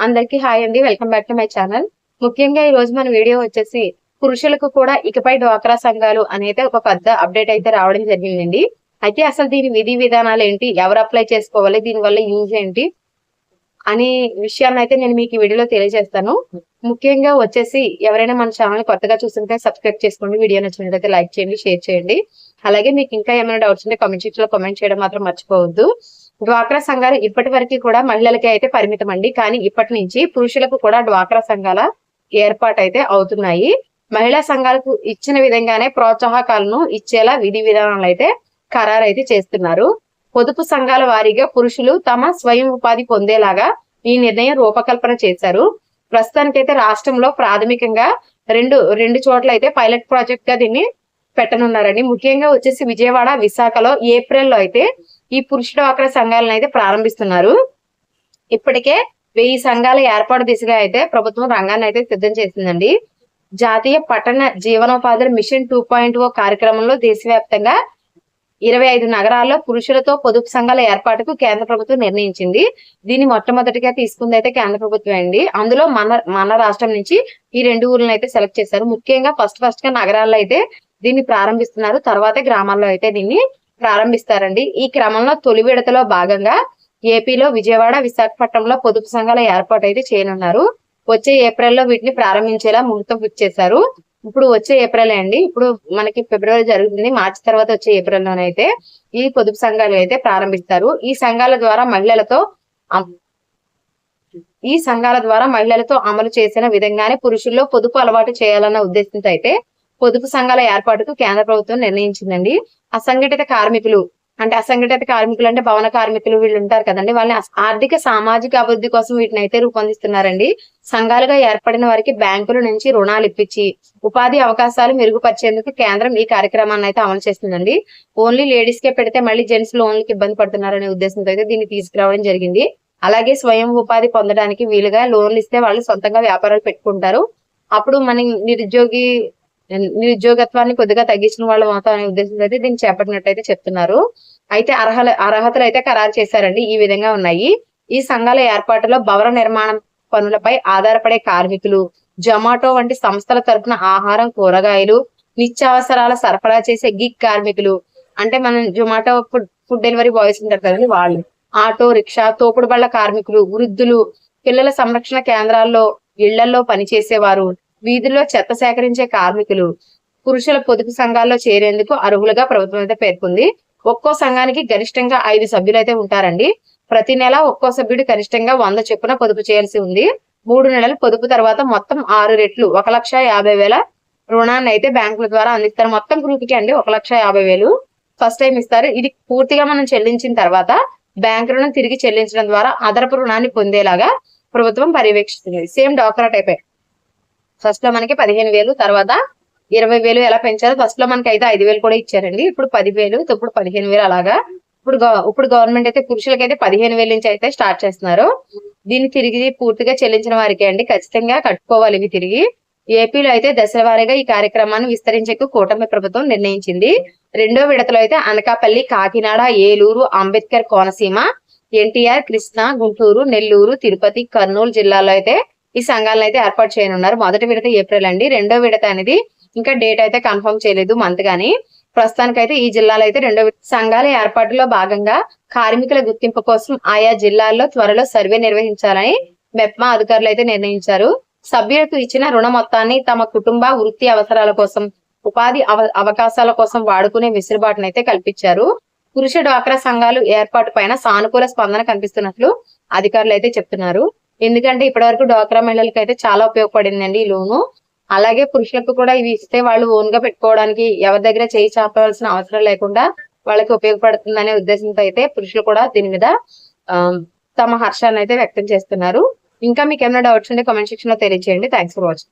అందరికీ హాయ్ అండి, welcome back to my channel. ముఖ్యంగా ఈ రోజు మన వీడియో వచ్చేసి పురుషులకు కూడా ఇకపై డ్వాక్రా సంఘాలు అనేది ఒక పెద్ద అప్డేట్ అయితే రావడం జరిగిందండి. అయితే అసలు దీని విధి విధానాలు ఏంటి, ఎవరు అప్లై చేసుకోవాలి, దీని వల్ల యూజ్ ఏంటి అనే విషయాన్ని అయితే నేను మీకు ఈ వీడియోలో తెలియజేస్తాను. ముఖ్యంగా వచ్చేసి ఎవరైనా మన ఛానల్ కొత్తగా చూస్తుంటే సబ్స్క్రైబ్ చేసుకోండి, వీడియో నచ్చినట్లయితే లైక్ చేయండి, షేర్ చేయండి. అలాగే మీకు ఇంకా ఏమైనా డౌట్స్ ఉంటే కామెంట్ సెక్షన్ లో కామెంట్ చేయడం మాత్రం మర్చిపోవద్దు. డ్వాక్రా సంఘాలు ఇప్పటి వరకు కూడా మహిళలకి అయితే పరిమితం అండి, కానీ ఇప్పటి నుంచి పురుషులకు కూడా డ్వాక్రా సంఘాల ఏర్పాటు అయితే అవుతున్నాయి. మహిళా సంఘాలకు ఇచ్చిన విధంగానే ప్రోత్సాహకాలను ఇచ్చేలా విధి విధానాలు అయితే ఖరారు అయితే చేస్తున్నారు. పొదుపు సంఘాల వారీగా పురుషులు తమ స్వయం ఉపాధి పొందేలాగా ఈ నిర్ణయం రూపకల్పన చేశారు. ప్రస్తుతానికైతే రాష్ట్రంలో ప్రాథమికంగా రెండు చోట్ల అయితే పైలట్ ప్రాజెక్ట్ గా దీన్ని పెట్టనున్నారండి. ముఖ్యంగా వచ్చేసి విజయవాడ, విశాఖలో ఏప్రిల్లో అయితే ఈ పురుష డ్వాక్రా సంఘాలను అయితే ప్రారంభిస్తున్నారు. ఇప్పటికే 1000 సంఘాల ఏర్పాటు దిశగా అయితే ప్రభుత్వం రంగాన్ని అయితే సిద్ధం చేసిందండి. జాతీయ పట్టణ జీవనోపాధుల మిషన్ 2.0 కార్యక్రమంలో దేశవ్యాప్తంగా 25 నగరాల్లో పురుషులతో పొదుపు సంఘాల ఏర్పాటుకు కేంద్ర ప్రభుత్వం నిర్ణయించింది. దీన్ని మొట్టమొదటిగా తీసుకుంది అయితే కేంద్ర ప్రభుత్వం అండి. అందులో మన రాష్ట్రం నుంచి ఈ 2 ఊర్లను అయితే సెలెక్ట్ చేశారు. ముఖ్యంగా ఫస్ట్ గా నగరాల్లో అయితే దీన్ని ప్రారంభిస్తున్నారు, తర్వాత గ్రామాల్లో అయితే దీన్ని ప్రారంభిస్తారండి. ఈ క్రమంలో తొలి విడతలో భాగంగా ఏపీలో విజయవాడ, విశాఖపట్నంలో పొదుపు సంఘాల ఏర్పాటు అయితే చేయనున్నారు. వచ్చే ఏప్రిల్లో వీటిని ప్రారంభించేలా ముహూర్తం ఫిక్స్ చేశారు. ఇప్పుడు వచ్చే ఏప్రిల్ అండి, ఇప్పుడు మనకి ఫిబ్రవరి జరుగుతుంది, మార్చి తర్వాత వచ్చే ఏప్రిల్లోనైతే ఈ పొదుపు సంఘాలు అయితే ప్రారంభిస్తారు. ఈ సంఘాల ద్వారా మహిళలతో అమలు చేసిన విధంగానే పురుషుల్లో పొదుపు అలవాటు చేయాలన్న ఉద్దేశంతో అయితే పొదుపు సంఘాల ఏర్పాటుకు కేంద్ర ప్రభుత్వం నిర్ణయించిందండి. అసంఘటిత కార్మికులు అంటే భవన కార్మికులు వీళ్ళు ఉంటారు కదండి, వాళ్ళని ఆర్థిక సామాజిక అభివృద్ధి కోసం వీటిని అయితే రూపొందిస్తున్నారండి. సంఘాలుగా ఏర్పడిన వారికి బ్యాంకుల నుంచి రుణాలు ఇప్పించి ఉపాధి అవకాశాలు మెరుగుపరిచేందుకు కేంద్రం ఈ కార్యక్రమాన్ని అయితే అమలు చేస్తుందండి. ఓన్లీ లేడీస్ కే పెడితే మళ్ళీ జెంట్స్ లోన్లకి ఇబ్బంది పడుతున్నారనే ఉద్దేశంతో అయితే దీన్ని తీసుకురావడం జరిగింది. అలాగే స్వయం ఉపాధి పొందడానికి వీలుగా లోన్లు ఇస్తే వాళ్ళు సొంతంగా వ్యాపారాలు పెట్టుకుంటారు. అప్పుడు మన నిరుద్యోగత్వాన్ని కొద్దిగా తగ్గించిన వాళ్ళు మాత్రం అనే ఉద్దేశంతో అయితే దీన్ని చేపట్టినట్టయితే చెప్తున్నారు. అయితే అర్హతలు అయితే ఖరారు చేశారండి. ఈ విధంగా ఉన్నాయి. ఈ సంఘాల ఏర్పాటులో భవన నిర్మాణం పనులపై ఆధారపడే కార్మికులు, జొమాటో వంటి సంస్థల తరపున ఆహారం, కూరగాయలు, నిత్యావసరాల సరఫరా చేసే గిగ్ కార్మికులు, అంటే మనం జొమాటో ఫుడ్ డెలివరీ బాయ్స్ ఉంటారు కదండి వాళ్ళు, ఆటో రిక్షా, తోపుడు బళ్ల కార్మికులు, వృద్ధులు, పిల్లల సంరక్షణ కేంద్రాల్లో ఇళ్లలో పనిచేసేవారు, వీధుల్లో చెత్త సేకరించే కార్మికులు పురుషుల పొదుపు సంఘాల్లో చేరేందుకు అర్హులుగా ప్రభుత్వం అయితే పేర్కొంది. ఒక్కో సంఘానికి గరిష్టంగా 5 సభ్యులు అయితే ఉంటారండి. ప్రతి నెల ఒక్కో సభ్యుడు గరిష్టంగా 100 చొప్పున పొదుపు చేయాల్సి ఉంది. 3 నెలల పొదుపు తర్వాత మొత్తం 6 రెట్లు 1,50,000 రుణాన్ని అయితే బ్యాంకుల ద్వారా అందిస్తారు. మొత్తం గ్రూప్కి అండి 1,50,000 ఫస్ట్ టైం ఇస్తారు. ఇది పూర్తిగా మనం చెల్లించిన తర్వాత బ్యాంకు రుణం తిరిగి చెల్లించడం ద్వారా అదనపు రుణాన్ని పొందేలాగా ప్రభుత్వం పర్యవేక్షిస్తుంది. సేమ్ డ్వాక్రా టైపే. ఫస్ట్ లో మనకి 15,000, తర్వాత 20,000 ఎలా పెంచారు. ఫస్ట్ లో మనకి అయితే 5,000 కూడా ఇచ్చారండి. ఇప్పుడు 10,000, ఇప్పుడు 15,000 అలాగా. ఇప్పుడు గవర్నమెంట్ అయితే పురుషులకైతే 15,000 నుంచి అయితే స్టార్ట్ చేస్తున్నారు. దీన్ని తిరిగి పూర్తిగా చెల్లించిన వారికి అండి ఖచ్చితంగా కట్టుకోవాలి ఇవి తిరిగి. ఏపీలో అయితే దశల వారీగా ఈ కార్యక్రమాన్ని విస్తరించేందుకు కూటమి ప్రభుత్వం నిర్ణయించింది. 2వ విడతలో అయితే అనకాపల్లి, కాకినాడ, ఏలూరు, అంబేద్కర్ కోనసీమ, ఎన్టీఆర్, కృష్ణా, గుంటూరు, నెల్లూరు, తిరుపతి, కర్నూలు జిల్లాలో అయితే ఈ సంఘాలను అయితే ఏర్పాటు చేయనున్నారు. మొదటి విడత ఏప్రిల్ అండి. 2వ విడత అనేది ఇంకా డేట్ అయితే కన్ఫర్మ్ చేయలేదు మంత్ గానీ. ప్రస్తుతానికైతే ఈ జిల్లాలో అయితే 2వ సంఘాల ఏర్పాటులో భాగంగా కార్మికుల గుర్తింపు కోసం ఆయా జిల్లాల్లో త్వరలో సర్వే నిర్వహించాలని మెప్మా అధికారులు అయితే నిర్ణయించారు. సభ్యులకు ఇచ్చిన రుణ మొత్తాన్ని తమ కుటుంబ వృత్తి అవసరాల కోసం, ఉపాధి అవకాశాల కోసం వాడుకునే వెసులుబాటును అయితే కల్పించారు. పురుష డ్వాక్రా సంఘాలు ఏర్పాటు పైన సానుకూల స్పందన కనిపిస్తున్నట్లు అధికారులు అయితే చెప్తున్నారు. ఎందుకంటే ఇప్పటి వరకు డ్వాక్రా మహిళలకు అయితే చాలా ఉపయోగపడిందండి ఈ లోను. అలాగే పురుషులకు కూడా ఇవి ఇస్తే వాళ్ళు ఓన్ గా పెట్టుకోవడానికి ఎవరి దగ్గర చేయి చాపవలసిన అవసరం లేకుండా వాళ్ళకి ఉపయోగపడుతుందనే ఉద్దేశంతో అయితే పురుషులు కూడా దీని మీద తమ హర్షాన్ని అయితే వ్యక్తం చేస్తున్నారు. ఇంకా మీకు ఏమైనా డౌట్స్ ఉంటే కామెంట్ సెక్షన్ లో తెలియజేయండి. Thanks for watching.